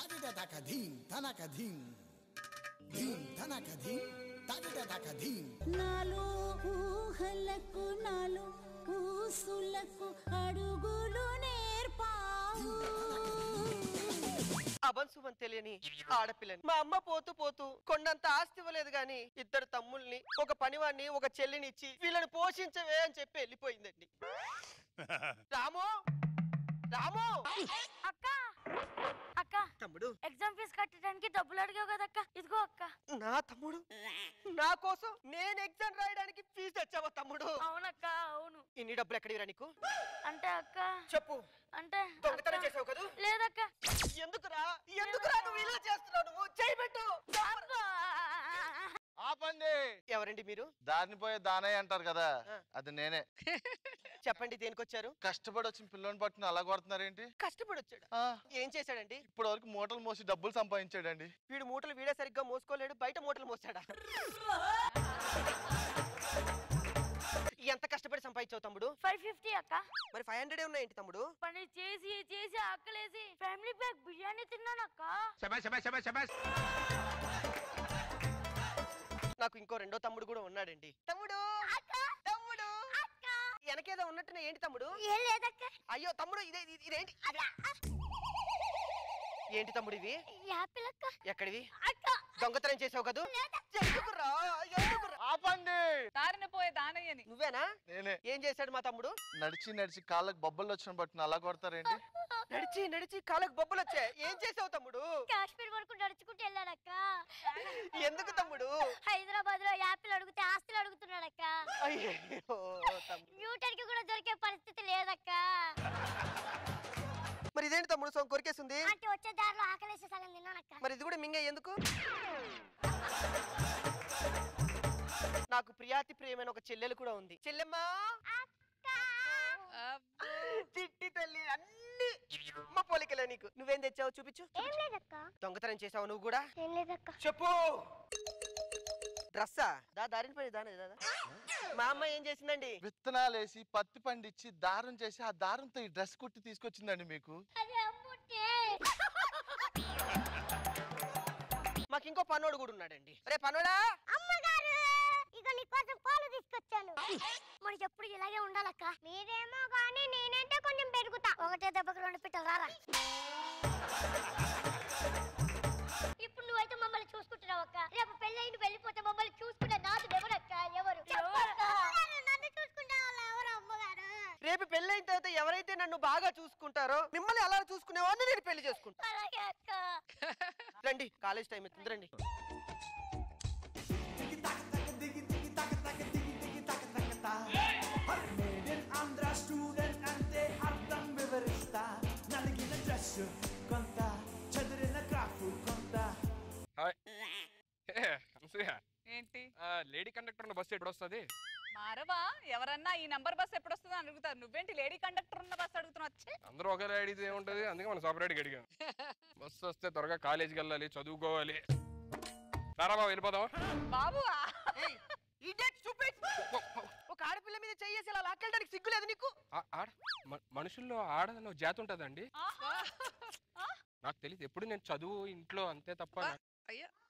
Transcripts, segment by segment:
తాగిట తక ధీం తనక ధీం ధీం తనక ధీం తాగిట తక ధీం నాలో ఊహలకు నాలో ఊసులకు అడుగులు నేర్పావు అబన్సుమని తెలియని ఆడపిల్లని మా అమ్మ పోతూ పోతూ కొండంత ఆస్తి ఇవ్వలేదు గాని ఇద్దరు తమ్ముల్ని ఒక పనివాడిని ఒక చెల్లిని ఇచ్చి వీళ్ళని పోషించవే అని చెప్పి వెళ్ళిపోయిందండి. రాము రాము అక్క అక్క తమ్ముడు ఎగ్జామ్ ఫీజు కట్టడానికి డబ్బులు అడిగావు కదక్క, ఇదిగో అక్క. నా తమ్ముడు నా కోసం నేను ఎగ్జామ్ రాయడానికి ఫీజు తెచ్చావా తమ్ముడు? అవునక్క అవును. ఇన్ని డబ్బులు ఎక్కడిరా నీకు? అంటే అక్క చెప్పు. అంటే దొంగతనం చేసావు కదా? లేదక్క. ఎందుకురా నువ్వు ఇలా చేస్తున్నావు? నువ్వు చేయబెట్టు. ఆపండి. ఎవరండి మీరు? దారిని పోయే దానయ్య అంటారు కదా, అది నేనే. చెప్పండి దేనికొచ్చారు? కష్టపడి వచ్చిన పిల్లని పట్టుకుని అలా కొడుతున్నారేంటి? కష్టపడి వచ్చాడు. ఏం చేశాడండి? ఇప్పటి వరకు మూటలు మోసి డబ్బులు సంపాదించాడండి. వీడు మూటలు వీడే సరిగ్గా మోసుకోలేడు, బయట మూటలు మోసాడా? ఎంత కష్టపడి సంపాదించావు తమ్ముడు? 550 అక్క. మరి 500 ఉన్నాయేంటి తమ్ముడు? పని చేసి చేసి ఆకలేసి ఫ్యామిలీ ప్యాక్ బిర్యానీ తిన్నాను అక్క. నాకు ఇంకో రెండో తమ్ముడు కూడా ఉన్నాడండి. తమ్ముడు తమ్ముడు వెనకేదో ఉన్నట్టున్నా ఏంటి తమ్ముడు? ఏం లేదక్క. అయ్యో తమ్ముడు ఇదేంటి? ఏంటి తమ్ముడు ఇవి? యాపిల్ అక్క. ఎక్కడివి? అక్క దొంగతనం చేసావు కదా? ఆపండి. దారిన పోయే దానయ్యని. నువ్వేనా? నేనే. ఏం చేశాడు మా తమ్ముడు? నడిచి కాళ్ళకి బొబ్బలు వచ్చిన పట్టుకుని అలా కొడతారేంటి? నడిచి కాళ్ళకు బొబ్బలు వచ్చాయి. ఏం చేసావు తమ్ముడు? కాశ్మీర్ వరకు నడుచుకుంటూ వెళ్ళాడక్క. ఎందుకు తమ్ముడు? హైదరాబాద్ లో యాపిల్ అడిగితే ఆస్తులు అడుగుతున్నాడక్క. అయ్యో న్యూటన్ కి కూడా దొరికే పరిస్థితి లేదక్క. మరి ఇదేంటి తమ్ముడు సొంత కొరికేస్తుంది? అంటే వచ్చే దారిలో ఆకలేసి సగం తిన్నానక్క. మరి ఇది కూడా మింగే ఎందుకు? నాకు ప్రియాతి ప్రియమైన ఒక చెల్లెలు కూడా ఉంది. చెల్లెమ్మా తిట్టి తల్లి అన్ని అమ్మ పోలికలే నీకు. నువ్వేం తెచ్చావు చూపించు. ఏం లేదక్క. దొంగతనం చేసావు నువ్వు కూడా? ఏం లేదక్క. చెప్పు. డ్రస్సా? దారిని పడి దాదా మా అమ్మ ఏం చేసిందండి? విత్తనాలు వేసి పత్తి పండించి దారం చేసి ఆ దారంతో ఈ డ్రెస్ కుట్టి తీసుకొచ్చిందండి మీకు. మాకు ఇంకో పనోడు కూడా ఉన్నాడండి. అరే పనోడా! అమ్మగారు ఇక నీకోసం పాలు తీసుకొచ్చాను. మరి ఎప్పుడు ఇలాగే ఉండాలక్క. మీరేమో కానీ నేనంటే కొంచెం పెరుగుతా. ఒకటే దెబ్బకి 2 పిట్టలు రారా. ఇప్పుడు నువ్వైతే మమ్మల్ని చూసుకుంటున్నావు అక్క. రేపు పెళ్ళైన వెళ్ళిపోతే మమ్మల్ని చూసుకునే నాదు ఎవరక్క? ఎవరు నన్ను చూసుకుంటా ఎవరు అమ్మగారు? రేపు పెళ్ళైన తర్వాత ఎవరైతే నన్ను బాగా చూసుకుంటారో మిమ్మల్ని అలా చూసుకునేవాడిని నేను పెళ్లి చేసుకుంటా. అలాగే అక్క. రండి కాలేజ్ టైం అవుతుంది రండి. ఆంధ్ర స్టూడెంట్ అంటే అర్థం వివరిస్తా. నలిగిన డ్రెస్ కొంత, చదిరిన క్రాఫ్ కొంత. ఏంటి? లేడీ కండక్టర్ ఉన్న బస్సు ఎప్పుడు వస్తుంది? మారవా? ఎవరన్నా ఈ నంబర్ బస్ ఎప్పుడు వస్తుందో అని అడుగుతారు. నువ్వేంటి లేడీ కండక్టర్ ఉన్న బస్ అడుగుతున్నావు? అందరూ ఒకే అడిగితే ఏముంటది, అందుకే మనం సపరేట్గా అడిగాం. బస్సు వస్తే త్వరగా కాలేజీకి వెళ్ళాలి, చదువుకోవాలి. రారా బాబు వెళ్ళిపోదాం. బాబు ఒక ఆడపిల్ల మీద చెయ్యేసి అలా లాక్కెళ్ళడానికి సిగ్గులేదు నీకు? మనుషుల్లో ఆడదన్న జాతి ఉంటదండి. నాకు తెలియదు, ఎప్పుడు నేను చదువు ఇంట్లో అంతే తప్ప.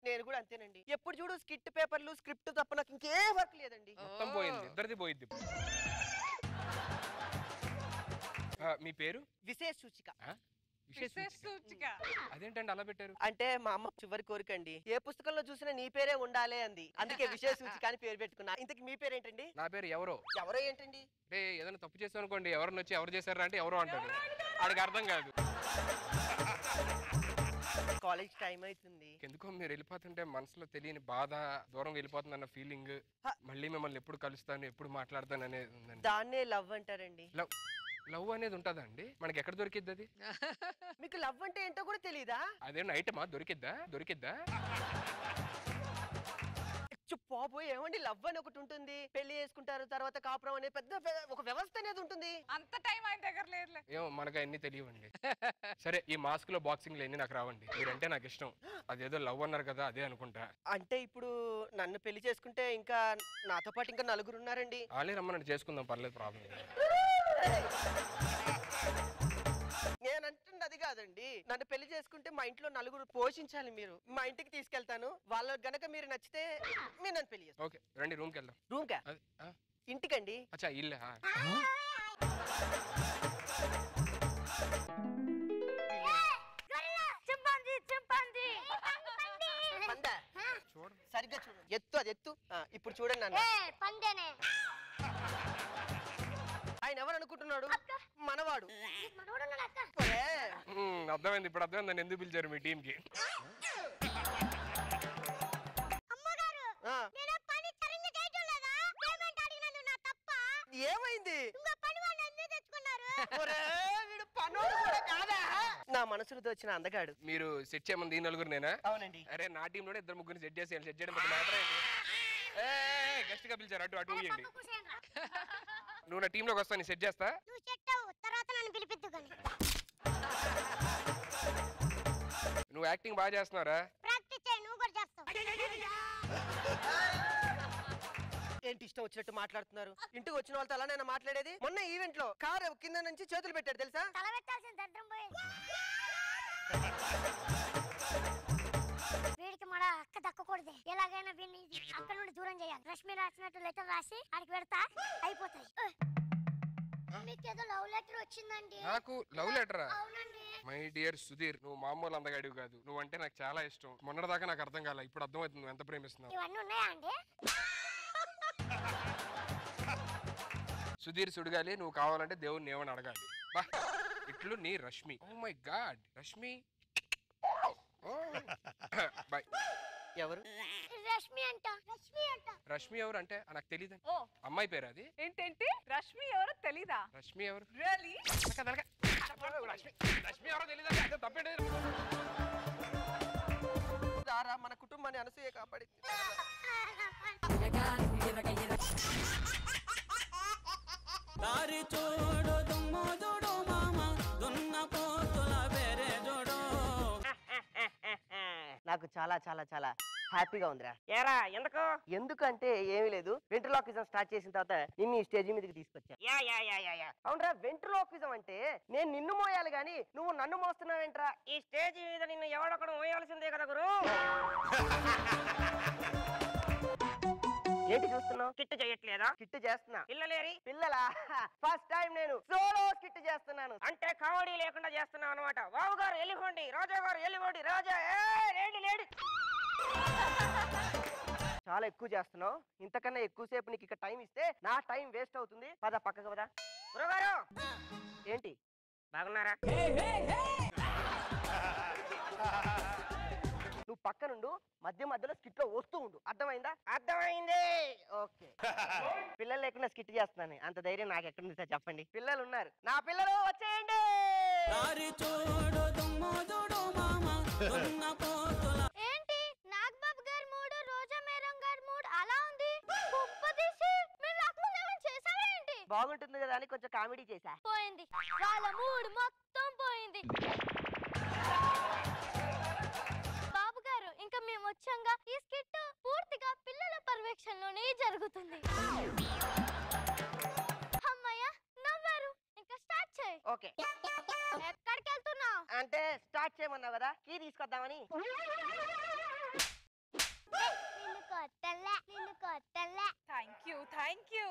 నేను కూడా అంతేనండి. ఎప్పుడు చూడు స్కిట్ పేపర్లు స్క్రిప్ట్ తప్ప నాకు ఇంకే వర్క్ లేదండి. మొత్తం పోయింది, ఇద్దరిది పోయింది. మీ పేరు? విశేష సూచిక. అదేంటండి అలా పెట్టారు? అంటే మా అమ్మ చివరి కోరికండి, ఏ పుస్తకంలో చూసినా నీ పేరే ఉండాలి అంది. అందుకే విశేష సూచిక అని పేరు పెట్టుకున్నా. ఇంతకి మీ పేరేంటండి? నా పేరు ఎవరో. ఎవరో ఏంటండి? అంటే ఏదైనా తప్పు చేస్తాను అనుకోండి, ఎవరిని వచ్చి ఎవరు చేశారా అంటే ఎవరో అంటాడు. వాడికి అర్థం కాదు. కాలేజ్ టైం అవుతుంది. ఎందుకో మీరు వెళ్ళిపోతుంటే మనసులో తెలియని బాధ, దూరం వెళ్ళిపోతుందన్న ఫీలింగ్, మళ్ళీ మిమ్మల్ని ఎప్పుడు కలుస్తాను ఎప్పుడు మాట్లాడతాను అనేది ఉందండి. దాన్నే లవ్ అంటారండి. లవ్ అనేది ఉంటదండి? మనకి ఎక్కడ దొరికిద్ది అది? మీకు లవ్ అంటే ఏంటో కూడా తెలీదా? అదే ఐటమా? దొరికిద్దా? పోయి ఏమండి, లవ్ అని ఒకటి ఉంటుంది, పెళ్లి చేసుకుంటారు, తర్వాత కాపురం అనే పెద్ద ఒక వ్యవస్థ అనేది ఉంటుంది. అంత టైం ఆయన దగ్గర లేదు. ఏమో మనకు అన్ని తెలియవండి. సరే ఈ మాస్క్ లో బాక్సింగ్ ఎన్ని నాకు రావండి. మీరంటే నాకు ఇష్టం. అదేదో లవ్ అన్నారు కదా, అదే అనుకుంటా. అంటే ఇప్పుడు నన్ను పెళ్లి చేసుకుంటే ఇంకా నాతో పాటు ఇంకా 4 ఉన్నారండి. వాళ్ళే రమ్మని చేసుకుందాం, పర్లేదు, ప్రాబ్లం. నేను అంటుంది అది కాదు. కాదండి, నన్ను పెళ్లి చేసుకుంటే మా ఇంట్లో నలుగురు పోషించాలి. మీరు మా ఇంటికి తీసుకెళ్తాను. వాళ్ళ గనక మీరు నచ్చితే మీరు నన్ను పెళ్లి చేస్తారు. ఓకే రండి రూమ్కి వెళ్దాం. రూమ్ కా? ఇంటికండి. అచ్చా ఇల్లే. సరిగ్గా చూడు, ఎత్తు అది ఎత్తు. ఇప్పుడు చూడండి నాన్న, ఆయన ఎవరు అనుకుంటున్నాడు? మనవాడు. అర్థమైంది, ఇప్పుడు అర్థమైంది నన్ను ఎందుకు పిలిచారు మీ టీమ్ కి. ఏమైంది? నా మనసులో వచ్చిన అందగాడు. మీరు సెట్ చేయమంది ఈ నలుగురు నేనా? అవునండి. అరే నా టీమ్ లోనే ఇద్దరు ముగ్గురు సెట్ చేసి సెట్ చేయడం గెస్ట్ గా పిలిచారు. అటు అటు ఇవ్వండి. నువ్వు నా టీమ్ లోకి వస్తా, నీ సెట్ చేస్తా. నువ్వు యాక్టింగ్ బాగా చేస్తున్నారా? ఏంటి ఇష్టం వచ్చినట్టు మాట్లాడుతున్నారు? ఇంటికి వచ్చిన వాళ్ళతో అలానే మాట్లాడేది? మొన్న ఈవెంట్ లో కారు కింద నుంచి చేతులు పెట్టాడు తెలుసా? వీడికి మన అక్క దక్కకూడదు. ఎలాగైనా వీడిని అక్కడ నుండి దూరం చేయాలి. రష్మి రాసినట్టు లెటర్ రాసి ఆడికి పెడతా, అయిపోతాయి. మీకేదో లవ్ లెటర్ వచ్చిందండి. నాకు లవ్ లెటరా? అవునండి. మై డియర్ సుధీర్, నువ్వు మామూలు అందగాడివి కాదు. నువ్వు అంటే నాకు చాలా ఇష్టం. మొన్నటిదాకా నాకు అర్థం కాలే, ఇప్పుడు అర్థమవుతుంది నువ్వు ఎంత ప్రేమిస్తున్నావు. ఇవన్నీ ఉన్నాయా అండి? సుధీర్ సుడగాలి, నువ్వు కావాలంటే దేవుడిని ఏమని అడగాలి. బా ఇట్లు నీ Rashmi. Oh my God, Rashmi. Bye. ఎవరు? రష్మి అంట. రష్మి అంట. రష్మి ఎవరు అంటే నాకు తెలియదు. ఓ అమ్మాయి పేరు అది? ఏంటేంటి రష్మి ఎవరో తెలీదా? రష్మి ఎవరు? రియల్లీ? రష్మి ఎవరో తెలీదా? తప్పేంటి? రారా, మన కుటుంబాన్ని అనసూయ కాపాడింది. దారి చూడు దుమ్ము చూడు మామ దున్న పోతుల బెరే చూడు. నాకు చాలా చాలా చాలా హ్యాపీగా ఉందిరా. ఏరా ఎందుకు? ఎందుకంటే ఏమీ లేదు, వెంట్రులాక్విజం స్టార్ట్ చేసిన తర్వాత నిన్ను ఈ స్టేజ్ మీదకి తీసుకొచ్చా. అవునరా, వెంట్రులాక్విజం అంటే నేను నిన్ను మోయాలి గాని నువ్వు నన్ను మోస్తున్నావేంట్రా? ఈ స్టేజ్ మీద నిన్ను ఎవడొకడు మోయాల్సిందే కదా గురు. ఏంటి చూస్తున్నావు? కిట్ చేయట్లేదా? కిట్ చేస్తున్నా. పిల్లలేరి? పిల్లలా? ఫస్ట్ టైం నేను సోలో కిట్ చేస్తున్నాను. అంటే కామెడీ లేకుండా చేస్తున్నాను అనమాట. బాబు గారు వెళ్ళిపోండి, రాజా గారు వెళ్ళిపోండి. రాజా లేడి లేడి. చాలా ఎక్కువ చేస్తున్నావు. ఇంతకన్నా ఎక్కువసేపు నీకు ఇక టైం ఇస్తే నా టైం వేస్ట్ అవుతుంది. పద పక్కకు పద. గురుగారు ఏంటి బాగున్నారా? నువ్వు పక్క నుండు, మధ్య మధ్యలో స్కిట్ లో వస్తూ ఉండు. అర్థమైందా? అర్థమైంది. ఓకే. పిల్లలు లేకుండా స్కిట్ చేస్తున్నాను, అంత ధైర్యం నాకు ఎక్కడ ఉంది చెప్పండి. పిల్లలు ఉన్నారు, నా పిల్లలు వచ్చేయండి. ఏంటి నాగబాబు గారి మూడు, రోజా మేరం గారి మూడు అలా ఉంది? బాగుంటుంది కదా అని కొంచెం కామెడీ చేశా. పోయింది, వాళ్ళ మూడు మొత్తం పోయింది. బాబు గారు ఇంకా మేము వచ్చాంగా, ఈ స్కిట్ పూర్తిగా పిల్లల పర్యవేక్షణలోనే జరుగుతుంది. అమ్మయ్య నవ్వారు, ఇంకా స్టార్ట్ చేయి. ఓకే. ఎక్కడికి వెళ్తున్నావు? అంటే స్టార్ట్ చేయమన్నావు కదా, కీ తీసుకొద్దామని. Thank you.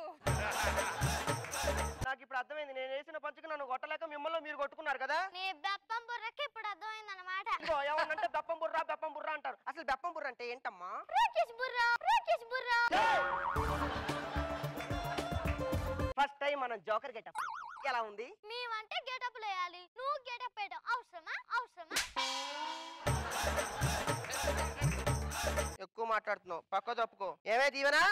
నాకు ఇప్పుడు అర్థమైంది, నేను వేసిన పంచుకు నన్ను కొట్టలేక మిమ్మల్ని మీరు కొట్టుకున్నారు కదా. నీ బెప్పం బుర్రకి ఇప్పుడు అర్థమైంది అన్నమాట. ఏమన్నంటే బెప్పం బుర్ర అంటారు. అసలు బెప్పం బుర్ర అంటే ఏంటమ్మా? ఫస్ట్ టైం మనం జోకర్ గెటప్ ఎలా ఉంది? మేమంటే గెటప్ వేయాలి, నువ్వు గెటప్ వేయడం అవసరమా? ఎక్కువ మాట్లాడుతున్నావు, పక్క తప్పుకో. ఏమే దీవెనా?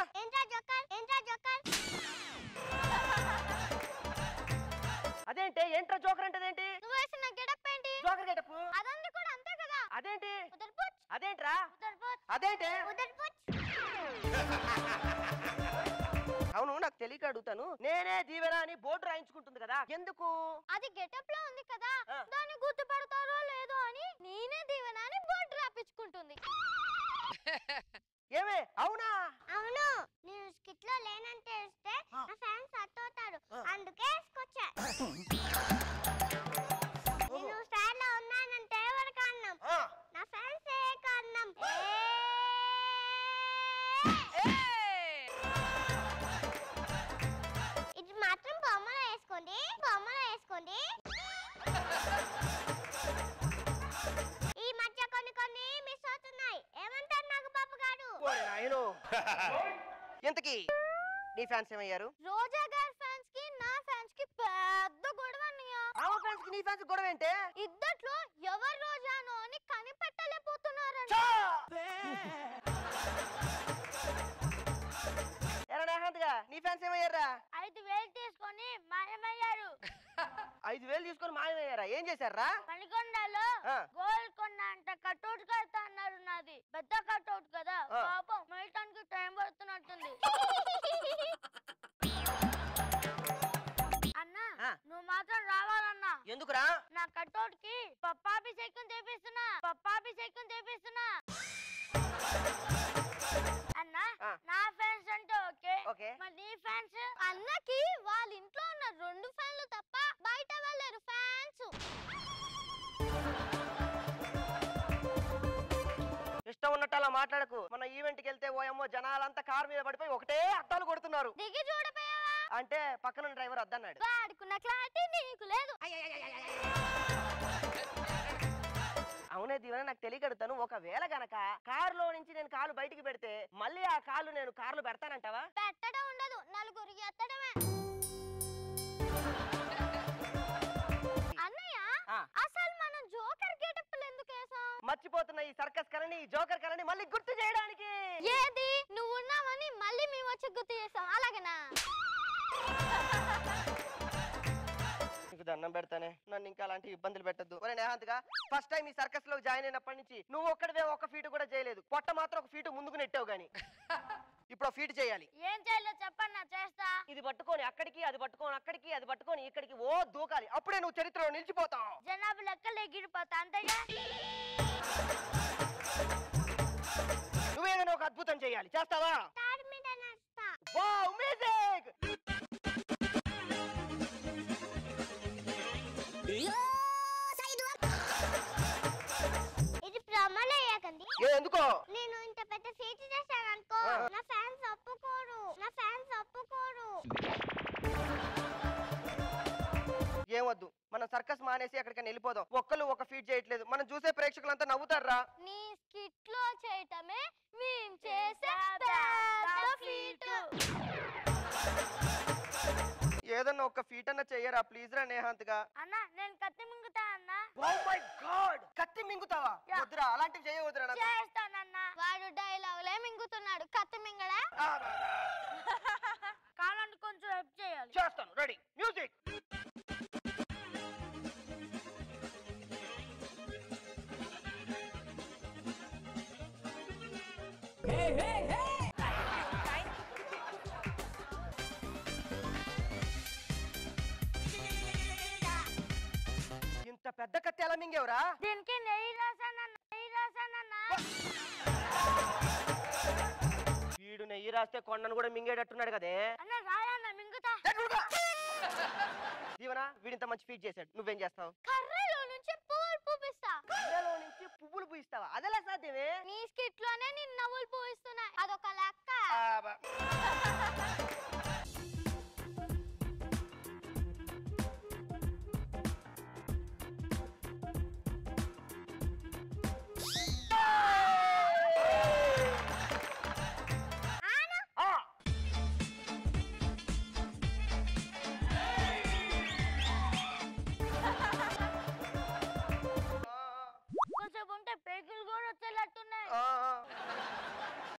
అదేంటి ఏంట్రా జోకర్ అంటే? ఏంటి నువ్వు వేసిన గెటప్ ఏంటి? Joker getup. అదంతా కూడా అంతే కదా. అదేంటి? అదేంట్రా? అదేంటి? అవును, నాకు తెలియక అడుగుతాను. నేనే దీవెన అని బోర్డు రాయించుకుంటుంది కదా, ఎందుకు? అది గెటప్ లో ఉంది కదా, దాన్ని గుర్తుపడతారో లేదో అని నేనే దీవెన అని బోర్డు రాపించుకుంటుంది. ఏమే అవునా? అవును, నేను స్కిట్ లో లేనంటే ఇస్తే నా ఫ్యాన్స్ అట్టవుతారు, అందుకే వేసుకొచ్చా. నేను స్టార్ లో ఫ్యాన్సే కారణం. ఇది మాత్రం బొమ్మలో వేసుకోండి, బొమ్మలో వేసుకోండి. ఈ మధ్య కొన్ని మిస్ అవుతున్నాయి. ఏమంటారు నాగబాబు గారు? ఇంతకీ నీ ఫ్యాన్స్ ఏమయ్యారు? రోజా గారి ఫ్యాన్స్ కి నా ఫ్యాన్స్ కి పెద్ద గొడవ అన్నయ్య. ఆమె ఫ్యాన్స్ కి నీ ఫ్యాన్స్ గొడవ ఏంటే? ఇద్దట్లో ఎవరు రోజానో అని కనిపెట్టలేకపోతున్నారంట. ఎరా నేహాంత్గా నీ ఫ్యాన్స్ ఏమయ్యారా? 5,000 తీసుకొని మాయమయ్యారు. 5,000 తీసుకొని మాయమయ్యారా? ఏం చేశారా? పనికొండలో గోల్కొండ అంట కట్అవుట్ కడతా అన్నారు. నాది పెద్ద కట్అవుట్ కదా, పాపం మళ్ళటానికి టైం పడుతున్నట్టుంది. అన్నా నువ్వు మాత్రం రావాలన్నా. ఎందుకురా? నా కట్అవుట్ కి పప్పాభిషేకం చేపిస్తున్నా, పప్పాభిషేకం చేపిస్తున్నా. అన్నా నా ఫ్యాన్స్ అంటే ఓకే, మరి నీ ఫ్యాన్స్? అన్నకి వాళ్ళ ఇంట్లో ఉన్న 2 ఫ్యాన్లు తప్ప బయట వెళ్ళారు ఫ్యాన్స్. ఇష్టం ఉన్నట్టు అలా మాట్లాడకు. మన ఈవెంట్ కి వెళ్తే ఓయమ్మో జనాలంతా కార్ మీద పడిపోయి ఒకటే అద్దాలు కొడుతున్నారు. దిగి చూడపోయావా? అంటే పక్కన డ్రైవర్ అద్దన్నాడు. వాడుకున్న క్లారిటీ నీకు లేదు. అవునే దీవెన, నాకు తెలియగడుతాను. ఒకవేళ గనక కారులో నుంచి నేను కాలు బయటికి పెడితే మళ్ళీ ఆ కాలు నేను కారులో పెడతానంటావా? పెట్టడం ఉండదు, నలుగురికి ఎత్తడమే. అన్నయ్య అసలు మనం జోకర్ గెటప్ ఎందుకు వేసాం? మర్చిపోతున్న ఈ సర్కస్ కలని, ఈ జోకర్ కలని మళ్ళీ గుర్తు చేయడానికి. ఏది నువ్వు ఉన్నావని మళ్ళీ మేము వచ్చి గుర్తు చేసాం, అలాగేనా? నీకు దండం పెడతానే, నన్ను ఇంకా అలాంటి ఇబ్బందులు పెట్టద్దు. ఒరే నేహాంత్గా, ఫస్ట్ టైం ఈ సర్కస్ లో జాయిన్ అయినప్పటి నుంచి నువ్వు ఒక్కడివే ఒక ఫీట్ కూడా చేయలేదు. పొట్ట మాత్రం ఒక ఫీట్ ముందుకు నెట్టావు గాని ఇప్పుడు ఒక ఫీట్ చేయాలి. ఏం చేయాలో చెప్పన్నా, చేస్తా. ఇది పట్టుకొని అక్కడికి, అది పట్టుకొని అక్కడికి, అది పట్టుకొని ఇక్కడికి ఓ దూకాలి. అప్పుడే నువ్వు చరిత్రలో నిలిచిపోతావు. జనాభా లెక్కలు ఎగిరిపోతా అంతేగా. నువ్వేదైనా ఒక అద్భుతం చేయాలి, చేస్తావా? తాడి మీద నడుస్తా. Wow music. ఇది ప్రమాణం అయ్యాకండి. ఎందుకో? నేను ఇంత పెద్ద ఫీట్ చేశాను అనుకో, నా ఫ్యాన్స్ ఒప్పుకోరు, నా ఫ్యాన్స్ ఒప్పుకోరు. ఏమొద్దు, మనం సర్కస్ మానేసి ఎక్కడికైనా వెళ్ళిపోదాం. ఒక్కళ్ళు ఒక ఫీట్ చేయట్లేదు, మనం చూసే ప్రేక్షకులంతా నవ్వుతారా? నీ స్కిట్ లో చేయటమే మేము చేసే పెద్ద ఫీట్. ఏదన్నా ఒక ఫీట్ అన్న చెయ్యరా ప్లీజ్ రా నేహాంత్గా. అన్న నేను కత్తి మింగుతా అన్న. ఓ మై గాడ్, కత్తి మింగుతావా? వద్దురా, అలాంటివి చేయవద్దురా నాకు. చేస్తానన్నా. వాడు డైలాగులే మింగుతున్నాడు, కత్తి మింగడా? కావాలంటే కొంచెం హెల్ప్ చేయాలి. చేస్తాను, రెడీ మ్యూజిక్. ఇంత పెద్ద కత్తి ఎలా మింగేవరా? దీనికి నెయ్యి రాసానన్నా. వీడు నెయ్యి రాస్తే కొండను కూడా మింగేటట్టున్నాడు కదే. అన్న రాయన్న మింగుతా. దీవెన, వీడింత మంచి ఫీట్ చేశాడు, నువ్వేం చేస్తావు? కర్రలో నుంచి పువ్వులు పూపిస్తా. కర్రలో నుంచి పువ్వులు పూయిస్తావా? అదెలా సాధ్యమే? నీ స్కిట్ లోనే నేను నవ్వులు పూయిస్తున్నాయి, అదొక లెక్క.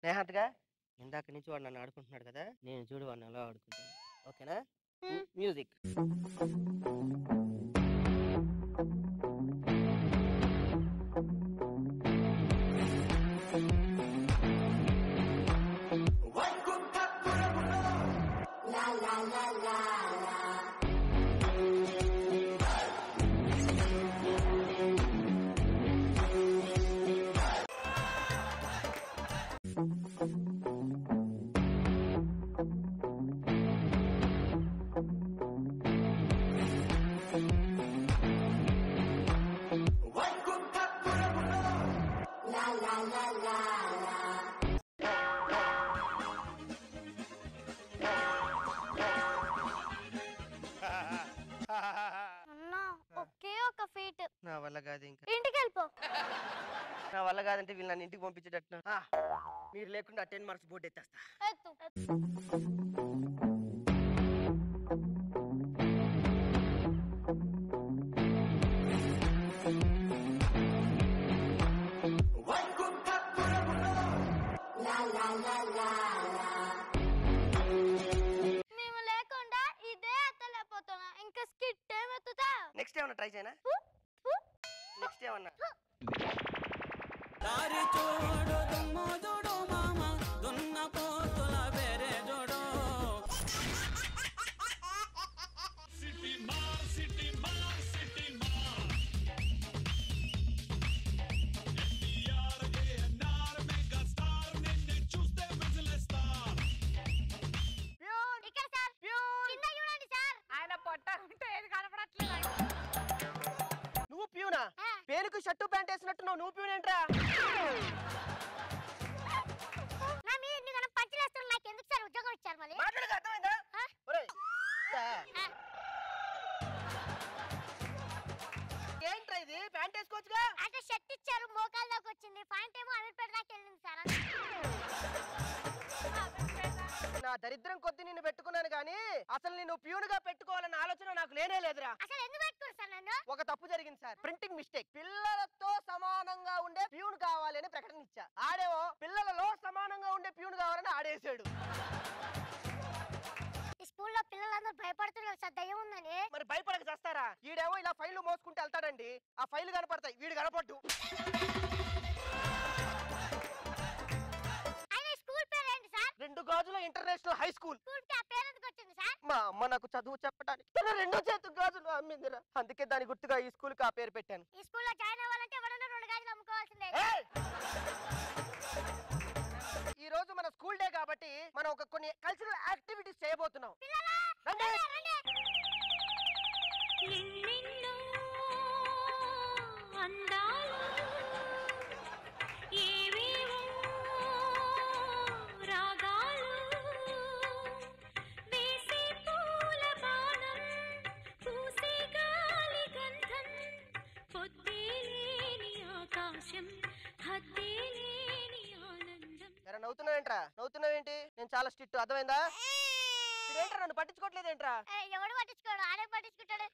నేహాంత్గా, ఇందాక నుంచి వాడు నన్ను ఆడుకుంటున్నాడు కదా, నేను చూడు వాడిని అలా ఆడుకుంటాను. ఓకేనా? మ్యూజిక్. అది ఇంకా ఇంటికి వెళ్ళిపో. నా వల్ల కాదంటే వీళ్ళు నన్ను ఇంటికి పంపించేటట్టు. మీరు లేకుండా 10 మార్క్స్ బోర్డు ఎత్తేస్తా. మేము లేకుండా ఇదే ఎత్తలేకపోతున్నా. ఇంకా స్కిట్ ఏమెత్తుతా? నెక్స్ట్ ఏమన్నా ట్రై చేయనా? నెక్స్ట్ ఏమన్నా దారి చూడు దుమ్ము చూడు మామ దున్న పోతుల బెరే చూడు. ఇక్కడ సార్, కింద చూడండి సార్. ఆయన పొట్ట ఉంటే ఏది కనపడట్లేదు. నువ్వు ప్యూనా? పేరుకు షర్టు ప్యాంట్ వేసినట్టు నువ్వు ప్యూన్ ఏంట్రా? నా మీద ఎన్ని గణం పంచలేస్తారు. నాకు ఎందుకు సార్ ఉద్యోగం ఇచ్చారు? మళ్ళీ మాట్లాడక అర్థమైందా? ఒరేయ్, ఏంట్రా ఇది? ప్యాంట్ వేసుకోవచ్చుగా. అంటే షర్ట్ ఇచ్చారు, మోకాల దాకా వచ్చింది. పాయింట్ ఏమో అమీర్పేట దాకా వెళ్ళింది సార్. నా దరిద్రం కొద్ది నిన్ను పెట్టుకున్నాను కానీ అసలు నేను ప్యూన్ గా పెట్టుకోవాలన్న ఆలోచన నాకు లేనే లేదురా. అసలు ఎందుకు పెట్టుకోరు సార్ నన్ను? ఒక తప్పు జరిగింది సార్. Printing mistake. పిల్లలతో సమానంగా ఉండే ప్యూన్ కావాలి అని ప్రకటన ఇచ్చా. ఆడేమో పిల్లలలో సమానంగా ఉండే ప్యూన్ కావాలని ఆడేసాడు. ఈ స్కూల్లో పిల్లలందరూ భయపడుతున్నారు సార్, దయ్యం ఉందని. మరి భయపడక చేస్తారా? ఈడేమో ఇలా ఫైళ్లు మోసుకుంటూ వెళ్తాడండి. ఆ ఫైళ్లు కనపడతాయి, వీడు కనపడ్డు. స్కూల్ పేరు ఏంటి సార్? 2 గాజుల ఇంటర్నేషనల్ హై స్కూల్. స్కూల్ కి ఆ పేరు ఎందుకు వచ్చింది సార్? మా అమ్మ నాకు చదువు చెప్పడానికి తన 2 చేతు గాజులు అమ్మిందిరా. అందుకే దాని గుర్తుగా ఈ స్కూల్ కి ఆ పేరు పెట్టాను. ఈ స్కూల్లో జాయిన్ అవ్వాలంటే ఎవరన్నా 2 గాజులు అమ్ముకోవాల్సిందే. ఈ రోజు మన స్కూల్ డే కాబట్టి మనం ఒక కొన్ని కల్చరల్ యాక్టివిటీస్ చేయబోతున్నాం. రండి. ఎన్నెన్నో అందాలు ఏవేవో రాగాలు వేసే పూల బాణం పూసే గాలి గంధం పొద్దేలేని ఆకాశం హద్దేలేని ఆనందం. ఎరా నవ్వుతున్నావేంట్రా? నవ్వుతున్నావేంటి? నేను చాలా స్ట్రిక్ట్, అర్థమైందా? ఏంట్రా నన్ను పట్టించుకోవట్లేదేంట్రా? ఎవడు పట్టించుకోడు, ఆడే పట్టించుకుంటాడు.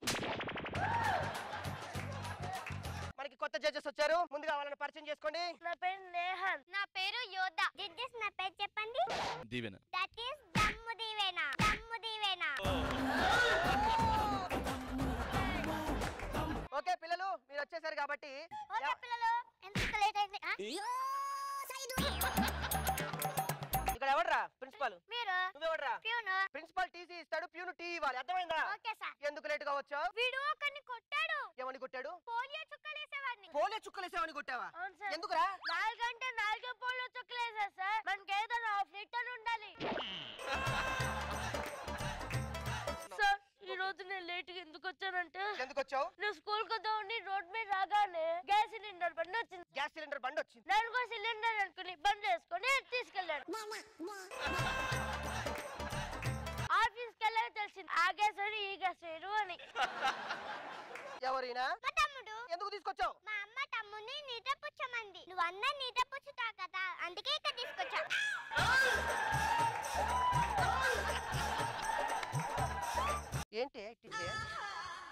మనకి కొత్త జడ్జెస్ వచ్చారు. ముందుగా వాళ్ళని పరిచయం చేసుకోండి. నా పేరు నేహన్. నా పేరు యోధ. జడ్జెస్ నా పేరు చెప్పండి. దీవెన. దట్ ఈస్ దమ్ము దీవెన. దమ్ము దీవెన. ఓకే పిల్లలు, మీరు వచ్చేసారు కాబట్టి ఓకే పిల్లలు, ఎంత లేట్ అయింది? ఇక్కడ ఎవడ్రా ప్రిన్సిపాల్? మీరు. నువ్వెవడ్రా? ప్యూన్. ప్రిన్సిపాల్ టీసీ ఇస్తాడు, ప్యూన్ టీ ఇవ్వాలి, అర్థమైందా? Okay sir. ఎందుకు లేట్ గా వచ్చావు? వీడు ఒకరిని కొట్టాడు. ఏమని కొట్టాడు? పోలియో చుక్కలేసేవాడిని. పోలే చుక్కలేసావని కొట్టావా? అవును సార్. ఎందుకురా? 4 గంటలు 4 పోలియో చుక్కలేసా సార్. మనకి ఏదైనా 1/2 లీటర్ ఉండాలి సార్. ఈ రోజు నేను లేట్ గా ఎందుకు వచ్చానంటే, ఎందుకు వచ్చావు? నేను స్కూల్ కొద్దామని రోడ్ మీద రాగానే గ్యాస్ సిలిండర్ బండి వచ్చింది. గ్యాస్ సిలిండర్ బండి వచ్చింది. 4 సిలిండర్ అనుకుని బండి వేసుకొని తీసుకెళ్ళాడు. ఆఫీస్కి వెళ్ళాక తెలిసింది ఆ గ్యాస్ అని ఈ గ్యాస్ వేరు అని. ఎవరైనా? మా తమ్ముడు. ఎందుకు తీసుకొచ్చావు? మా అమ్మ తమ్ముడిని నీట పుచ్చమంది. నువ్వు అన్న నీట పుచ్చుతావు కదా, అందుకే ఇక్కడ తీసుకొచ్చా. ఏంటి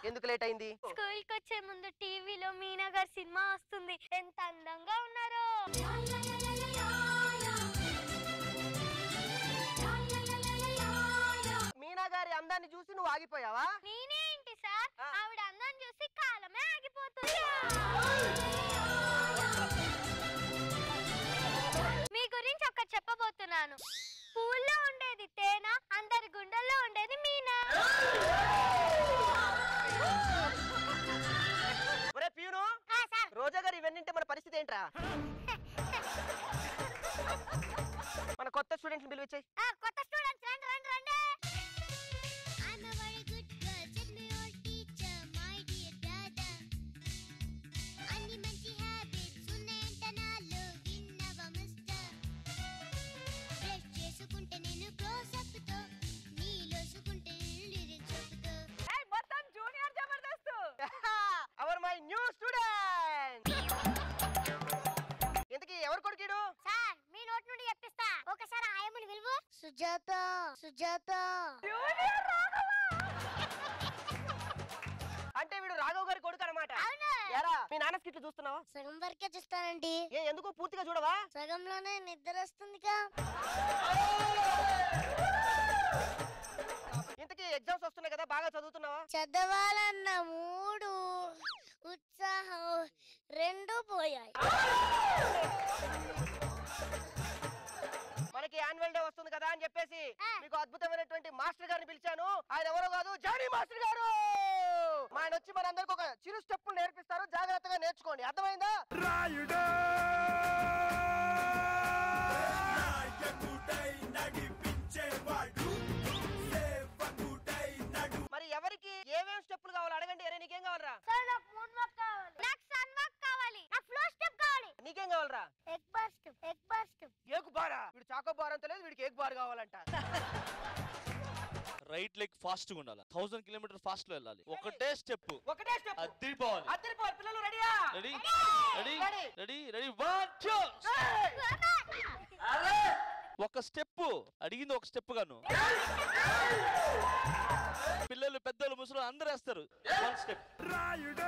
ఎందుకు లేట్ అయింది? స్కూల్ కి వచ్చే ముందు టీవీలో మీనా గారి సినిమా వస్తుంది. ఎంత అందంగా ఉన్నారో. మీనా గారి అందాన్ని చూసి నువ్వు ఆగిపోయావా? నేనే ఏంటి సార్, ఆవిడ అందాన్ని చూసి కాలమే ఆగిపోతుంది. మీ గురించి ఒకటి చెప్పబోతున్నాను. పూల్లో ఉండేది తేనె, అందరి గుండెల్లో ఉండేది మీనా. ఒరే ప్యూను, రోజా గారు ఇవన్నీ మన పరిస్థితి ఏంట్రా? మన కొత్త స్టూడెంట్స్ పిలిపించాయి. కొత్త స్టూడెంట్స్ రండి రండి రండి. మొత్తం junior Jabardasth. Hour my new student. ఒకసారి ఆయమ్మని పిలువు. సుజాత సుజాత. అంటే వీడు రాఘవ్ గారి కొడుకు అనమాట. అవును. ఎరా మీ నాన్న స్కిట్లు చూస్తున్నావా? సగం వరకే చూస్తానండి. ఎందుకు పూర్తిగా చూడవా? సగంలోనే నిద్ర వస్తుందిగా. ఇంతకీ ఎగ్జామ్స్ వస్తున్నాయి కదా, బాగా చదువుతున్నావా? చదవాలన్న మూడు ఉత్సాహం రెండు పోయాయి. మనకి యాన్యువల్ డే వస్తుంది కదా అని చెప్పేసి మీకు అద్భుతమైనటువంటి మాస్టర్ గారిని పిలిచాను. ఆయన ఎవరో కాదు, జానీ మాస్టర్ గారు. ఆయన వచ్చి మనందరికి ఒక చిరు స్టెప్ నేర్పిస్తారు. జాగ్రత్తగా నేర్చుకోండి, అర్థమైందా? రాయుడు మరి ఎవరికి ఏమేం స్టెప్పులు కావాలి అడగండి. అరే నీకేం కావాలరా? సార్ నాకు మూన్ వాక్ కావాలి. నాకు సన్ వాక్ కావాలి. నాకు ఫ్లో స్టెప్ కావాలి. నీకేం కావాలరా? Egg bar step. Egg bar step. ఏకు బారా? వీడు చాకో బార్ అంత లేదు, వీడికి ఏక్ బార్ కావాలంట. రైట్ లెగ్ ఫాస్ట్ గా ఉండాలి. 1000 కిలోమీటర్ ఫాస్ట్ లో వెళ్ళాలి. ఒకటే స్టెప్. ఒకటే స్టెప్. అదిరిపోవాలి. అద్దరిపోవాలి. పిల్లలు రెడీయా? Ready ready. Ready ready 1 2. ఒక స్టెప్ అడిగింది, ఒక స్టెప్ గాను. పిల్లలు పెద్దలు ముసలు అందరూ వేస్తారు. 1 స్టెప్. రాయుడు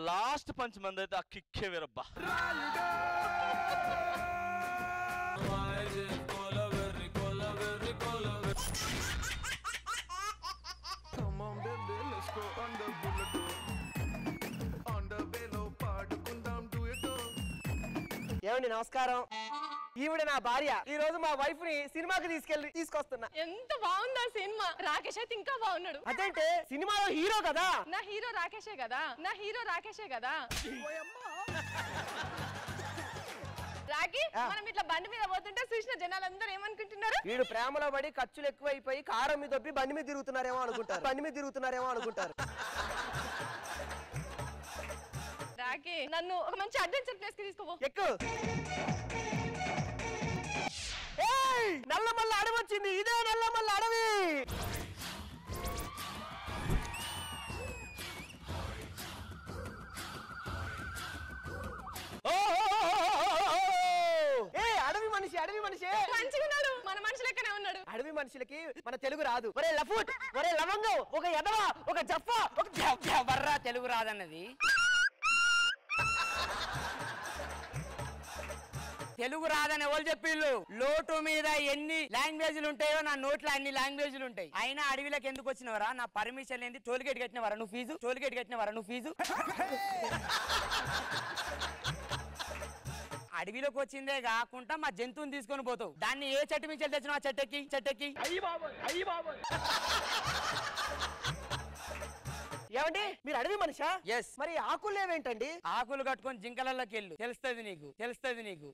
లాస్ట్ పంచ్ మంది అయితే ఆ కిక్కే వేరబ్బా. ఏమండి నమస్కారం. ఈవిడ నా భార్య. ఈ రోజు మా వైఫ్ ని సినిమాకి తీసుకొస్తున్నా. ఎంత బాగుందా సినిమా. రాకేష్ అయితే ఇంకా బాగున్నాడు. అదేంటే సినిమాలో హీరో కదా. నా హీరో రాకేషే కదా. నా హీరో రాకేషే కదా. రాకి మనం ఇట్లా బండి మీద పోతుంటే చూసిన జనాలందరూ ఏమనుకుంటున్నారు? వీడు ప్రేమలో పడి ఖర్చులు ఎక్కువైపోయి కారం మీద దొబ్బి బండి మీద తిరుగుతున్నారేమో అనుకుంటారు. రాకి నన్ను ఒక మంచి అడ్వెంచర్ ప్లేస్ కి తీసుకోపో. ఎక్కు. నల్లమల్ల అడవి వచ్చింది. ఇదే నల్లమల్ల అడవి. అడవి మనిషి మంచిగా ఉన్నాడు. మన మనిషి లెక్కనే ఉన్నాడు. అడవి మనుషులకి మన తెలుగు రాదు. ఒరే లఫూట్, ఒరే లవంగం, ఒక ఎదవా, ఒక జఫా, ఒక బర్రా తెలుగు రాదన్నది. తెలుగు రాదని ఎవరు చెప్పిళ్ళు? లోటు మీద ఎన్ని లాంగ్వేజ్లు ఉంటాయో నా నోట్లో అన్ని లాంగ్వేజ్లు ఉంటాయి. అయినా అడవిలోకి ఎందుకు వచ్చినవరా? నా పర్మిషన్ ఏంది? టోల్గేట్ కట్టినవరా నువ్వు ఫీజు? అడవిలోకి వచ్చిందే కాకుండా మా జంతువుని తీసుకొని పోతావు. దాన్ని ఏ చెట్టు నుంచి తెచ్చినావు? ఆ చెట్టెక్కి ఏమండి మీరు అడవి మనిషా? ఎస్. మరి ఆకులు ఏవేంటండి? ఆకులు కట్టుకొని జింకలలోకి వెళ్ళు. తెలుస్తుంది నీకు.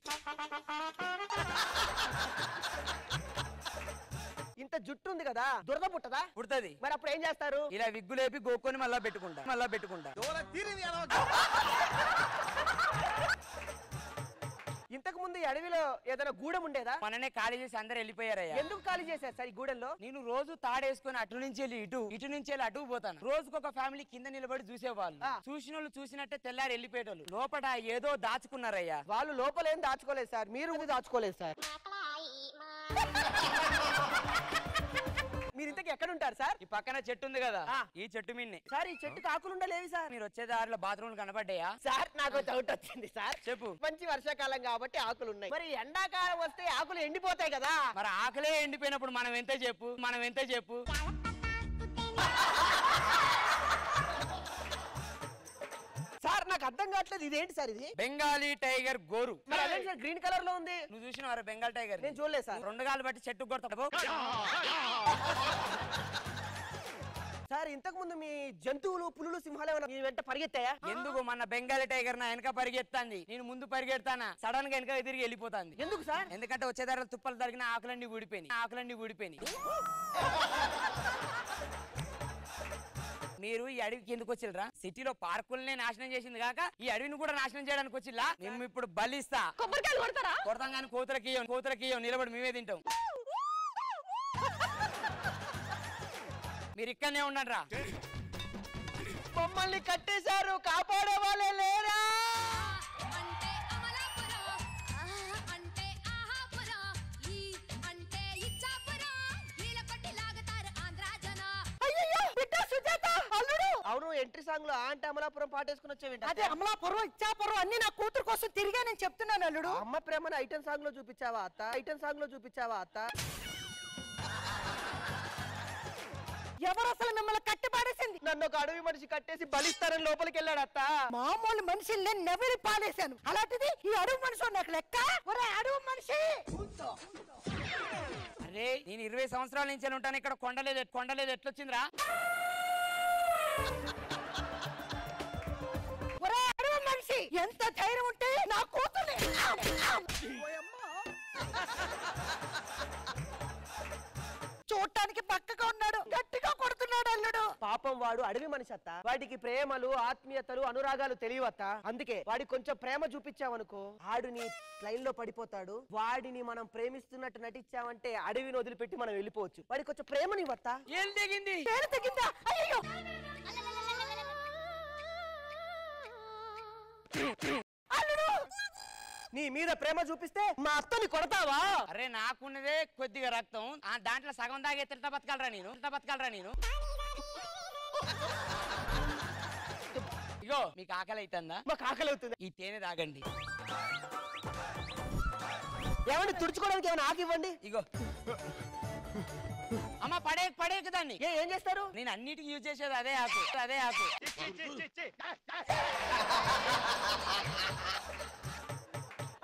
ఇంత జుట్టు ఉంది కదా, దురద పుట్టదా? పుడుతుంది. మరి అప్పుడు ఏం చేస్తారు? ఇలా విగ్గులేపి గోక్కొని మళ్ళా పెట్టుకుంటా. ఇంతకు ముందు ఈ అడవిలో ఏదైనా గూడెం ఉండేదా? మననే ఖాళీ చేసి అందరు వెళ్ళిపోయారయ్యా. ఎందుకు ఖాళీ చేశారు సార్ ఈ గూడెంలో? నేను రోజు తాడేసుకొని అటు నుంచి వెళ్ళి ఇటు నుంచి వెళ్ళి అటు పోతాను. రోజుకొక ఫ్యామిలీ కింద నిలబడి చూసేవాళ్ళు. చూసిన వాళ్ళు చూసినట్టే తెల్లారి వెళ్ళిపోయేటోళ్ళు. లోపల ఏదో దాచుకున్నారయ్యా. వాళ్ళు లోపల ఏం దాచుకోలేదు సార్, మీరు దాచుకోలేదు సార్. మీరు ఇంతకు ఎక్కడ ఉంటారు సార్? ఈ పక్కన చెట్టు ఉంది కదా, ఈ చెట్టు మిన్నే. సార్ ఈ చెట్టుకు ఆకులు ఉండలేవి సార్. మీరు వచ్చే దారిలో బాత్రూమ్ కనబడ్డాయా? సార్ నాకు డౌట్ వచ్చింది సార్. చెప్పు. మంచి వర్షాకాలం కాబట్టి ఆకులు ఉన్నాయి. మరి ఎండాకాలం వస్తే ఆకులు ఎండిపోతాయి కదా. మరి ఆకులే ఎండిపోయినప్పుడు మనం ఎంత చెప్పు. సార్ నాకు అర్థం కావట్లేదు, ఇదేంటి సార్? ఇది బెంగాలీ టైగర్ గోరు. మరి అదే సార్ గ్రీన్ కలర్ లో ఉంది. నువ్వు చూసినవారా బెంగాల్ టైగర్? నేను చూడలేదు సార్. 2 గాలు బట్టి చెట్టు కొడతాడు సార్. ఇంతకు ముందు మీ జంతువులు పులులు సింహాలు ఏమైనా మీ వెంట పరిగెత్తాయా? ఎందుకు? మన బెంగాలీ టైగర్ నా వెనక పరిగెత్తాంది. నేను ముందు పరిగెడతానా, సడన్ గా వెనక తిరిగి వెళ్ళిపోతాంది. ఎందుకు సార్? ఎందుకంటే వచ్చేదారిలో తుప్పలు తరిగిన ఆకులన్నీ ఊడిపోయినాయి. మీరు ఈ అడవికి ఎందుకు వచ్చిల్రా? సిటీలో పార్కులనే నాశనం చేసింది కాక ఈ అడవిని కూడా నాశనం చేయడానికి వచ్చిల్లా? మేము ఇప్పుడు బలిస్తా. కొబ్బరికాయలు కొడతారా? కొడతాం కానీ కోతులకి నిలబడి మేమే తింటాం. మీరు ఇక్కడనే ఉండండి రా. మమ్మల్ని కట్టేశారు, కాపాడే వాళ్ళే లేరా? అంటే అమలాపురం, అంటే ఆహాపురం, ఈ అంటే ఇచ్చాపురం, నీల కొట్టి లాగుతారు ఆంధ్రా జన. అయ్యయ్యో బిడ్డ సుజాత అల్లుడు. అవును, ఎంట్రీ సాంగ్ లో అంటే అమలాపురం పాటేసుకుని వచ్చేవి. అదే అమలాపురం ఇచ్చాపురం అన్ని నా కూతురు కోసం తిరిగా నేను చెప్తున్నాను అల్లుడు. అమ్మ ప్రేమని ఐటెం సాంగ్ లో చూపించావా అత్త? ఐటెం సాంగ్ లో చూపించావా అత్త? ఎవరు అసలు మిమ్మల్ని కట్టి పాడేసింది? నన్ను ఒక అడవి మనిషి కట్టేసి బలిస్తారని లోపలికి వెళ్ళాడు అత్త. మామూలు మనిషిని నేను నెవరి పాడేశాను, అలాంటిది ఈ అడవి మనిషి నాకు లెక్క. ఒరే అడవి మనిషి, అరే నేను 20 సంవత్సరాల నుంచి ఉంటాను ఇక్కడ. కొండలేదు ఎట్లొచ్చిందిరా? ఒరే అడవి మనిషి, ఎంత ధైర్యం ఉంటే నా కూతుర్ని చూడటానికి పక్కగా ఉన్నాడు, గట్టిగా కొడుతున్నాడు అల్లుడు. పాపం వాడు అడవి మనిషి అత్త. వాడికి ప్రేమలు, ఆత్మీయతలు, అనురాగాలు తెలియవత్త. అందుకే వాడికి కొంచెం ప్రేమ చూపించావనుకో, ఆడు నీ లైన్ లో పడిపోతాడు. వాడిని మనం ప్రేమిస్తున్నట్టు నటించామంటే అడవిని వదిలిపెట్టి మనం వెళ్ళిపోవచ్చు. వాడికి కొంచెం ప్రేమనివ్వత్తా. ఏం తెగింది? పేరు తెగిందా? అయ్యో అల్లుడు, నీ మీద ప్రేమ చూపిస్తే మా అత్తని కొడతావా? అరే నాకున్నదే కొద్దిగా రక్తం, ఆ దాంట్లో సగం దాగే తింటా బతకాలరా నేను. ఇగో మీకు ఆకలి అవుతుందా? మాకు ఆకలి అవుతుంది. ఈ తేనె తాగండి. ఏమండి తుడుచుకోవడానికి ఏమైనా ఆకి ఇవ్వండి. ఇగో అమ్మ పడేకు దాన్ని. ఏం చేస్తారు? నేను అన్నిటికీ యూజ్ చేసేది అదే ఆకు.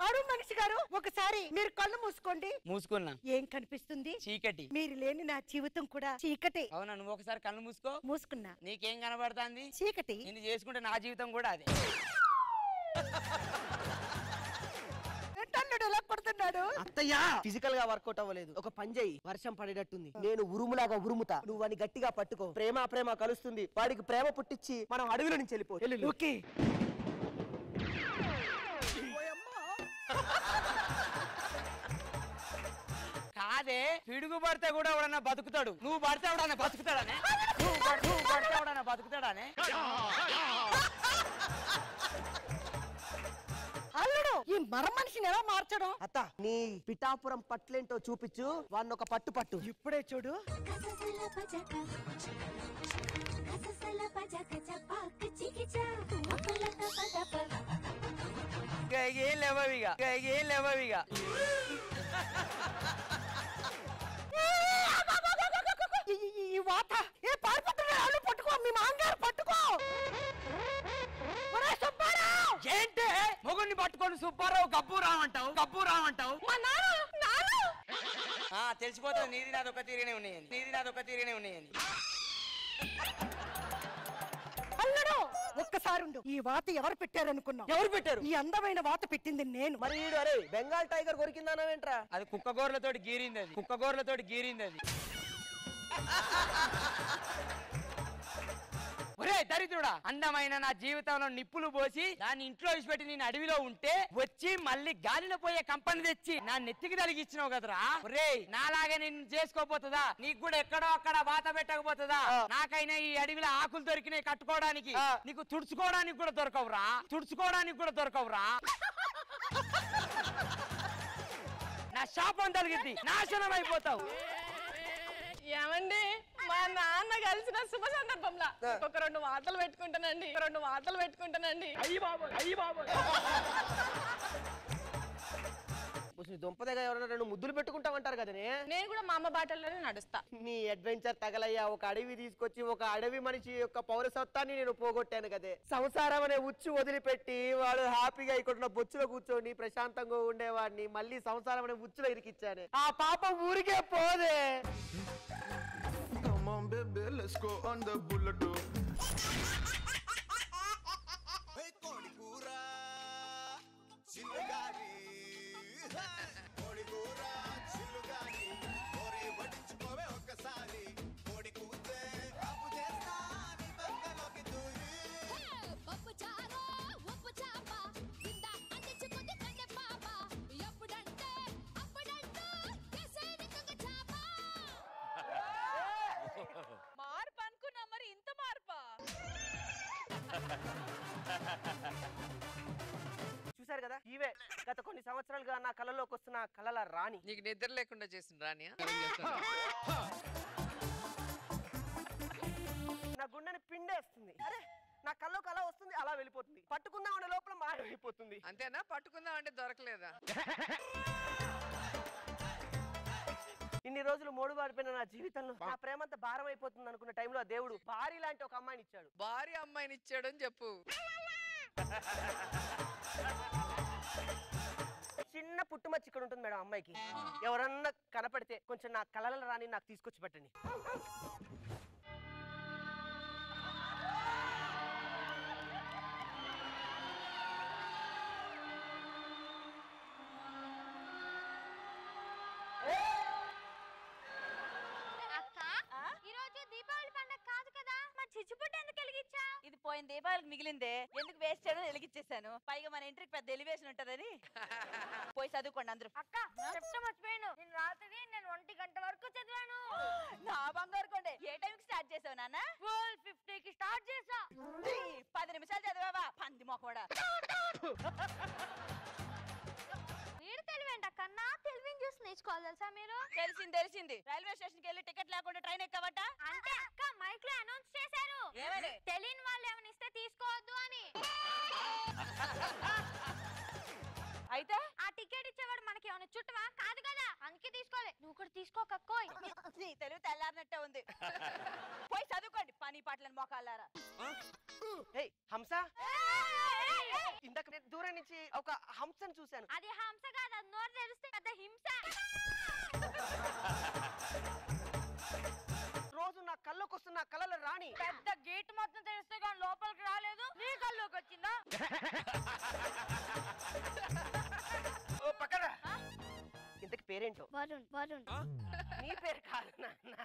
అడవి మనిషి గారు ఒకసారి మీరు కళ్ళు మూసుకోండి. మూసుకున్నా. ఏం కనిపిస్తుంది? చీకటి. మీరు లేని నా జీవితం కూడా చీకటి. అవునా? నువ్వు ఒకసారి కళ్ళు మూసుకో. మూసుకున్నా. నీకేం కనబడుతుంది? చీకటి. నిన్ను చేసుకుంటే నా జీవితం కూడా అదే. ఎలా కొడుతున్నాడు అత్తయ్య? ఫిజికల్ గా వర్కౌట్ అవ్వలేదు. ఒక పని చెయ్యి, వర్షం పడేటట్టుంది, నేను ఉరుములాగా ఉరుముతా, నువ్వు అని గట్టిగా పట్టుకో. ప్రేమ కలుస్తుంది. వాడికి ప్రేమ పుట్టించి మనం అడవిలో నుంచి వెళ్ళిపో. ఓకే. కాదే, పిడుగు పడితే కూడా ఎవడన్నా బతుకుతాడు. నువ్వు పడితే ఎవడన్నా బతుకుతాడనే? నువ్వు పడితే ఎవడన్నా బతుకుతాడనే? అల్లుడు, ఈ మర మనిషిని ఎలా మార్చడం? అత్త, నీ పిఠాపురం పట్లేంటో చూపించు. వాడిని ఒక పట్టు. ఇప్పుడే చూడు. ఏం లేవవిగా. ఈ వాత ఏ పారిపోతున్నాడు? పట్టుకో, మీ మాంగారు పట్టుకో. ఏంటే మొగుడిని పట్టుకొని సుబ్బారావు గబ్బురావు అంటావు? తెలిసిపోతుంది. నీది నాదొక తీరునే ఉన్నాయని. అల్లుడు ఒక్కసారి ఉండు. ఈ వాత ఎవరు పెట్టారనుకున్నావు? ఎవరు పెట్టారు? ఈ అందమైన వాత పెట్టింది నేను. మరి వీడు అరే బెంగాల్ టైగర్ కొరికిందానవేంట్రా? అది కుక్కగోర్లతోటి గీరింది అది. ఒరే దరిద్రుడా, అందమైన నా జీవితంలో నిప్పులు పోసి దాన్ని ఇంట్లో విడిచిపెట్టి నేను అడవిలో ఉంటే వచ్చి మళ్ళీ గాలిలో పోయే కంపెనీ తెచ్చి నా నెత్తికి తలిగిచ్చినావు కదరా. ఒరే నాలాగా నేను చేసుకోపోతుందా? నీకు కూడా ఎక్కడో అక్కడ వాత పెట్టకపోతుందా? నాకైనా ఈ అడవిలో ఆకులు దొరికినాయి కట్టుకోవడానికి, నీకు తుడుచుకోవడానికి కూడా దొరకవురా. నా శాపం తలిగింది, నాశనం అయిపోతావు. ఏమండి, మా నాన్న కలిసిన శుభ సందర్భంలో ఒక 2 మాటలు పెట్టుకుంటానండి. అయ్యి బాబు దుంపదగా ఎవరైనా 2 ముద్దులు పెట్టుకుంటామంటారు కదనే. నేను కూడా మా అమ్మ బాటల్లోనే నడుస్తా. నీ అడ్వెంచర్ తగలయ్యా. ఒక అడవి తీసుకొచ్చి ఒక అడవి మనిషి యొక్క పౌరసత్వాన్ని నేను పోగొట్టాను కదే. సంసారం అనే ఉచ్చు వదిలిపెట్టి వాడు హ్యాపీగా ఇక్కడ బొచ్చులో కూర్చొని ప్రశాంతంగా ఉండేవాడిని మళ్ళీ సంసారం అనే ఉచ్చులో ఇరికిచ్చానే. ఆ పాప ఊరికే పోదే. Come on baby, let's go on the bullet. మార్పా? చూసారు కదా ఇవే గత కొన్ని సంవత్సరాలుగా నా కళలోకి వస్తున్న కళల రాణి. నీకు నిద్ర లేకుండా చేసిన రాణి నా గుండెని పిండేస్తుంది. అరే నా కళ్ళలోకి అలా వస్తుంది, అలా వెళ్ళిపోతుంది. పట్టుకుందాం అనే లోపల మాయమైపోతుంది. అంతేనా? పట్టుకుందాం అంటే దొరకలేదా? ఇన్ని రోజులు మోడుబారిపోయిన నా జీవితంలో నా ప్రేమంతా భారం అయిపోతుంది అనుకున్న టైంలో ఆ దేవుడు భారీ లాంటి ఒక అమ్మాయిని ఇచ్చాడు. భారీ అమ్మాయిని ఇచ్చాడు అని చెప్పు. చిన్న పుట్టుమచ్చి ఇక్కడ ఉంటుంది మేడం అమ్మాయికి. ఎవరన్నా కనపడితే కొంచెం నా కళల రాని నాకు తీసుకొచ్చి పెట్టండి. ఇది పోయిన దీపావళికి మిగిలిందే, ఎందుకు వేస్ట్ చేయడం వెలిగించేసాను. పైగా మన ఇంటికి పెద్ద ఎలివేషన్ ఉంటదని పోయి చదువుకోండి అందరూ. అక్క చెప్తా మర్చిపోయాను, నేను రాత్రి 1 గంట వరకు చదివాను. నా బంగారు కొండే. ఏ టైంకి స్టార్ట్ చేసావు నాన్న? 12:50కి స్టార్ట్ చేసా. 10 నిమిషాలు చదివావా పంది మొక్కడా? వీడు తెలివేంట కన్నా తెలివిని చూసి నేర్చుకోవాలి తెలుసా మీరు? తెలిసింది. రైల్వే స్టేషన్ కి వెళ్ళి టికెట్ లేకుండా ట్రైన్ ఎక్కవట. అంటే అక్క మైక్ లో అనౌన్స్ చేశారు, ఏమని? తెలియని వాళ్ళు ఏమైనా ఇస్తే తీసుకోవద్దు అని. అయితే ఆ టికెట్ ఇచ్చేవాడు మనకి ఏమైనా చుట్టవా? కాదు కదా, అందుకే తీసుకోలే. నువ్వు కూడా తీసుకోకక్కోయ్. నీ తెలివి తెల్లారినట్టే ఉంది. పోయి చదువుకోండి పని పాటలని మోకాళ్ళారా. హంస, ఇందాక నేను దూరం నుంచి ఒక హంసను చూశాను. అది హంస కాదు, అది నోరు తెరిస్తే పెద్ద హింస. రోజు నా కళ్ళలోకి వస్తున్న కళల రాణి. పెద్ద గేట్ మొత్తం తెరిస్తే కానీ లోపలికి రాలేదు, నీ కళ్ళలోకి వచ్చిందా? ఓ పక్కన. ఇంతకి పేరేంటో? వరుణ్. నీ పేరు కాదు నాన్న.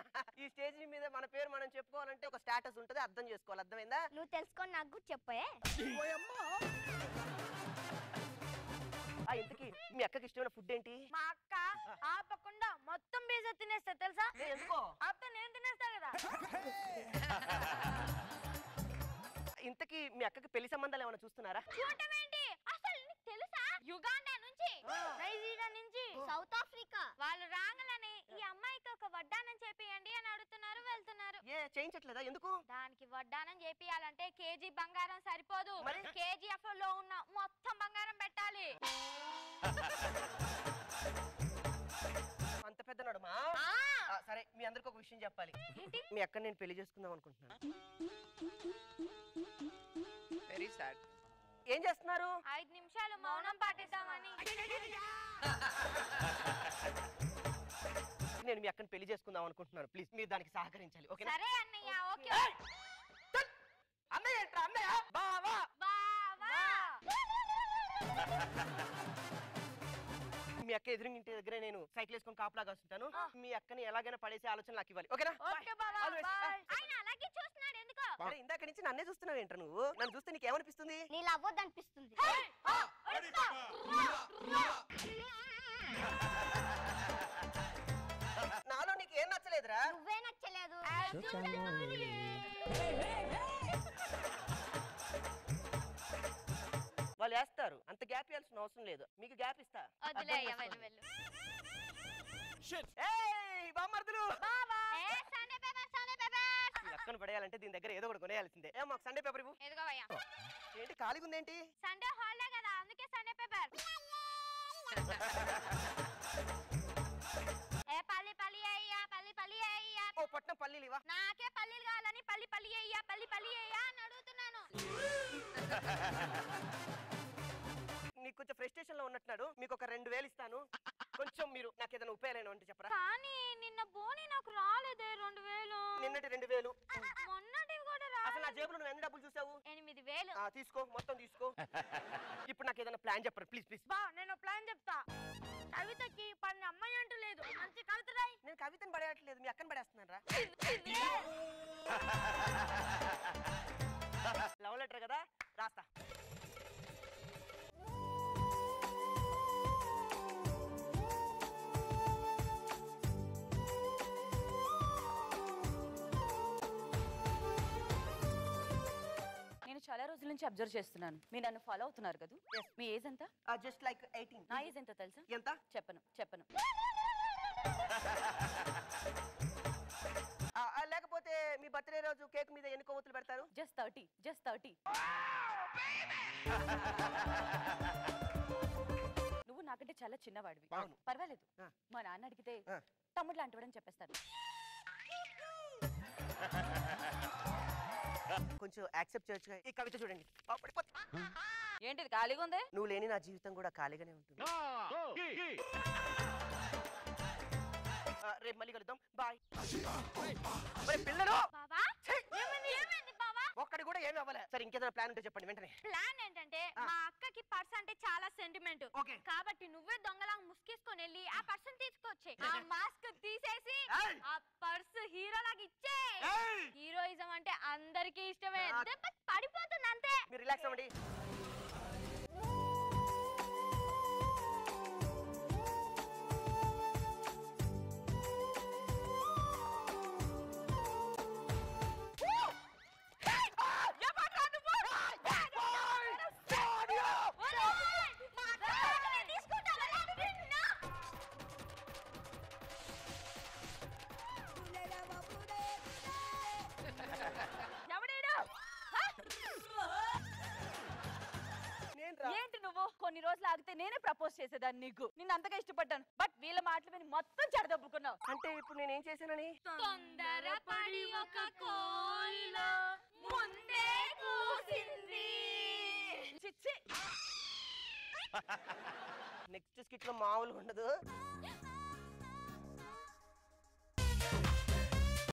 ఈ స్టేజ్ మీద మన పేరు మనం చెప్పుకోవాలంటే ఒక స్టేటస్ ఉంటది, అర్థం చేసుకోవాలి. అర్థమైందా? నువ్వు తెలుసుకొని నాకు చెప్పే. ఇంతకి మీ అక్కకి ఇష్టమైన ఫుడ్ ఏంటి? మా అక్క ఆపకుండా మొత్తం పిజ్జా తినేస్తా తెలుసా? ఎందుకో? ఆపితే నేను తినేస్తా కదా. ఇంతకి మీ అక్కకి పెళ్లి సంబంధాలు ఏమైనా చూస్తున్నారా? చూడటం ఏంటి, అసలు నీకు తెలుసా యుగాండా నుంచి, నైజీరియా నుంచి, సౌత్ ఆఫ్రికా వాళ్ళు రాగలని ఈ అమ్మాయికి ఒక వడ్డానం చేపియండి అని అడుగుతున్నారు, వెళ్తున్నారు. చేయించట్లేదా? ఎందుకు? దానికి వడ్డానం చేపియాలంటే కేజీ బంగారం సరిపోదు, మరి కేజీఎఫ్ లో ఉన్న మొత్తం బంగారం పెట్టాలి. అంత పెద్ద నడుమా? సరే, మీ అందరికి ఒక విషయం చెప్పాలి. మీ అక్క నేను పెళ్లి చేసుకుందాం అనుకుంటున్నాను. Very sad. ఏం చేస్తున్నారు? 5 నిమిషాలు మౌనం పాటిద్దామని. నేను మీ అక్కని పెళ్లి చేసుకుందాం అనుకుంటున్నాను. ప్లీజ్ మీరు దానికి సహకరించాలి. ఓకేనా? సరే అన్నయ్య, ఓకే. అన్నయ్య ఏంట్రా? అన్నయ్య బావా. మీ అక్క ఎదురింటి దగ్గర నేను సైకిల్ వేసుకొని కాపలా కాస్తుంటాను. మీ అక్కని ఎలాగైనా పడేసే ఆలోచన నాకు ఇవ్వాలి. ఓకేనా? ఓకే బావా. ఆయన అలాగే చూస్తున్నాడు ఎందుకో? అరే ఇందాక నుంచి నన్నే చూస్తున్నావు ఏంట్రా నువ్వు? నన్ను చూస్తే నీకు ఏమనిపిస్తుంది? నీళ్ళు అవ్వద్దు అనిపిస్తుంది. నాలో నీకు ఏం నచ్చలేదురా? నువ్వే నచ్చలేదు. వాళ్ళు వేస్తారు, అంత గ్యాప్ ఇవ్వాల్సిన అవసరం లేదు. మీకు గ్యాప్ ఇస్తా. బామ్మర్దులు అక్కను పడేయాలంటే దీని దగ్గర ఏదో ఒకటి కొనేయాల్సిందే. మాకు సండే పేపర్ ఇవ్వు. ఏంటి ఖాళీగా ఉందేంటి? సండే హాలిడే కదా, అందుకే సండే పేపర్. పల్లి అయ్యా. ఓ పట్నం పల్లీలు ఇవా. నాకే పల్లీలు కావాలని పల్లి అయ్యా అని అడుగుతున్నాను. నీకు కొంచెం ఫ్రస్ట్రేషన్ లో ఉన్నట్టున్నాడు. మీకు ఒక 2000 ఇస్తాను. కొంచెం మీరు నాకు ఏదైనా ఉపయోగం అంటే చెప్పరా? కానీ నిన్న బోని నాకు రాలేదే 2000. నిన్నటి 2000. మొన్నటివి కూడా రాలేదు. అసలు నా జేబులో నువ్వు ఎన్ని డబ్బులు చూసావు? 8000. తీసుకో, మొత్తం తీసుకో. ఇప్పుడు నాకు ఏదైనా ప్లాన్ చెప్పరు ప్లీజ్. బా నేను ప్లాన్ చెప్తా. కవితకి పని అమ్మాయి అంటూ లేదు, మంచి కవిత రాయి. నేను కవితను పడేయట్లేదు, మీ అక్కని పడేస్తున్నాను రా. లవ్ లెటర్ కదా, రాస్తా. నుంచి అబ్జర్వ్ చేస్తున్నాను. మీరు నన్ను ఫాలో అవుతున్నారు కదా? మీ ఏజ్ ఎంత? Just like 18. నా ఏజ్ ఎంత తెలుసా? ఎంత? చెప్పను. లేకపోతే మీ బర్త్డే రోజు కేక్ మీద ఎన్ని కొవ్వొత్తులు పెడతారు? జస్ట్ 30. నువ్వు నాకంటే చాలా చిన్నవాడివి. పర్వాలేదు, మా నాన్న అడిగితే తమ్ముడు లాంటివాడని చెప్పేస్తాను. కొంచెం యాక్సెప్ట్ చేయొచ్చు. ఈ కవిత చూడండి. ఏంటిది ఖాళీగా ఉంది? నువ్వు లేని నా జీవితం కూడా ఖాళీగానే ఉంటుంది. రేపు మళ్ళీ కలుద్దాం. బాయ్. పిల్లలు ఒక్కడి కూడా ఏమి అవ్వలే. సరే ఇంకేదైనా ప్లాన్ ఉంటే చెప్పండి వెంటనే. ప్లాన్ ఏంటంటే మా అక్కకి పర్స్ అంటే చాలా సెంటిమెంట్ కాబట్టి నువ్వే దొంగలా ముసుకేసుకొని వెళ్ళి ఆ పర్సన్ తీసుకొచ్చే. ఆ మాస్క్ తీసేసి ఆ పర్స్ హీరోలాగా ఇచ్చే. హీరోయిజం అంటే అందరికీ ఇష్టమే. పడిపోతుంది అంతే. మీరు రిలాక్స్ అవ్వండి. ఏంటి నువ్వు? కొన్ని రోజులు ఆగితే నేనే ప్రపోజ్ చేసేదాన్ని నీకు. నిన్ను అంతగా ఇష్టపడ్డాను. బట్ వీళ్ళ మాటలు విని మొత్తం చెడదబ్బుకున్నావు. అంటే ఇప్పుడు నేనేం చేశానని? తొందరపడి ఒక కోయిల ముందే కూసింది. నెక్స్ట్ స్కిట్ లో మామూలుగా ఉండదు.